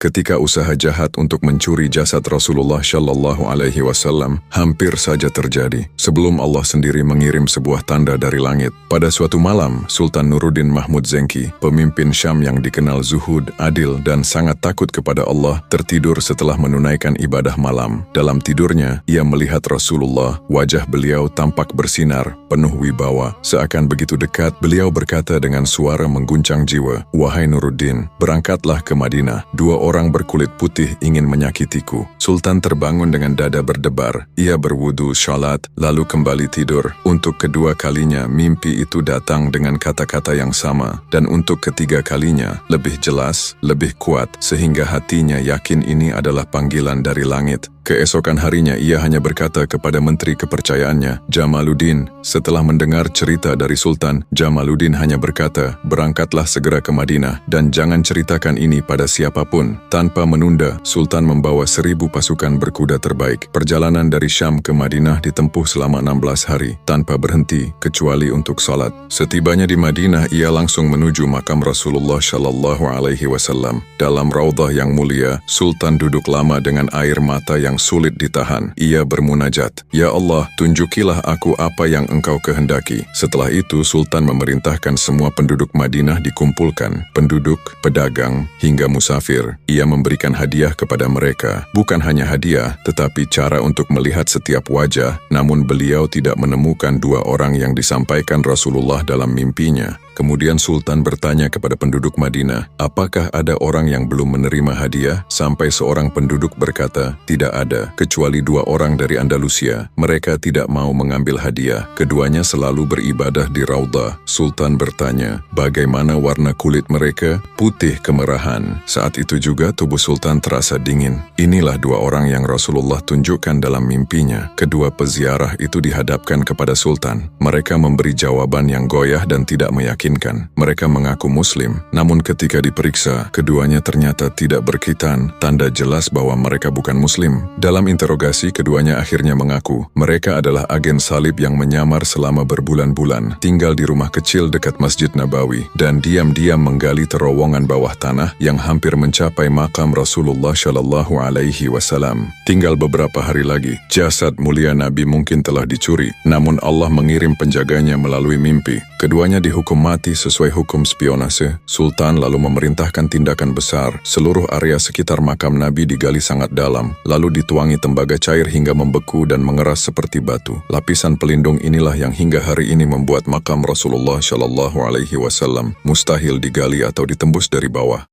ketika usaha jahat untuk mencuri jasad Rasulullah Shallallahu Alaihi Wasallam hampir saja terjadi sebelum Allah sendiri mengirim sebuah tanda dari langit. Pada suatu malam, Sultan Nuruddin Mahmud Zengki, pemimpin Syam yang dikenal zuhud, adil, dan sangat takut kepada Allah, tertidur setelah menunaikan ibadah malam. Dalam tidurnya, ia melihat Rasulullah. Wajah beliau tampak bersinar, penuh wibawa. Seakan begitu dekat, beliau berkata dengan suara mengguncang jiwa, "Wahai Nuruddin, berangkatlah ke Madinah. Dua orang berkulit putih ingin menyakitiku." Sultan terbangun dengan dada berdebar. Ia berwudu, sholat, lalu kembali tidur. Untuk kedua kalinya, mimpi itu datang dengan kata-kata yang sama. Dan untuk ketiga kalinya, lebih jelas, lebih kuat, sehingga hatinya yakin ini adalah panggilan dari langit. Keesokan harinya ia hanya berkata kepada menteri kepercayaannya, Jamaluddin. Setelah mendengar cerita dari Sultan, Jamaluddin hanya berkata, "Berangkatlah segera ke Madinah dan jangan ceritakan ini pada siapapun." Tanpa menunda, Sultan membawa 1000 pasukan berkuda terbaik. Perjalanan dari Syam ke Madinah ditempuh selama 16 hari, tanpa berhenti kecuali untuk salat. Setibanya di Madinah, ia langsung menuju makam Rasulullah Shallallahu Alaihi Wasallam. Dalam raudhah yang mulia, Sultan duduk lama dengan air mata yang sulit ditahan. Ia bermunajat, "Ya Allah, tunjukilah aku apa yang Engkau kehendaki." Setelah itu, Sultan memerintahkan semua penduduk Madinah dikumpulkan, penduduk, pedagang, hingga musafir. Ia memberikan hadiah kepada mereka. Bukan hanya hadiah, tetapi cara untuk melihat setiap wajah, namun beliau tidak menemukan dua orang yang disampaikan Rasulullah dalam mimpinya. Kemudian Sultan bertanya kepada penduduk Madinah, apakah ada orang yang belum menerima hadiah? Sampai seorang penduduk berkata, tidak ada, kecuali 2 orang dari Andalusia. Mereka tidak mau mengambil hadiah. Keduanya selalu beribadah di raudhah. Sultan bertanya, bagaimana warna kulit mereka? Putih kemerahan. Saat itu juga tubuh Sultan terasa dingin. Inilah 2 orang yang Rasulullah tunjukkan dalam mimpinya. Kedua peziarah itu dihadapkan kepada Sultan. Mereka memberi jawaban yang goyah dan tidak meyakinkan. Mereka mengaku Muslim, namun ketika diperiksa, keduanya ternyata tidak berkhitan, tanda jelas bahwa mereka bukan Muslim. Dalam interogasi, keduanya akhirnya mengaku mereka adalah agen salib yang menyamar selama berbulan-bulan, tinggal di rumah kecil dekat Masjid Nabawi, dan diam-diam menggali terowongan bawah tanah yang hampir mencapai makam Rasulullah Shallallahu Alaihi Wasallam. Tinggal beberapa hari lagi, jasad mulia Nabi mungkin telah dicuri, namun Allah mengirim penjaganya melalui mimpi. Keduanya dihukum mati sesuai hukum spionase. Sultan lalu memerintahkan tindakan besar. Seluruh area sekitar makam Nabi digali sangat dalam, lalu dituangi tembaga cair hingga membeku dan mengeras seperti batu. Lapisan pelindung inilah yang hingga hari ini membuat makam Rasulullah Shallallahu Alaihi Wasallam mustahil digali atau ditembus dari bawah.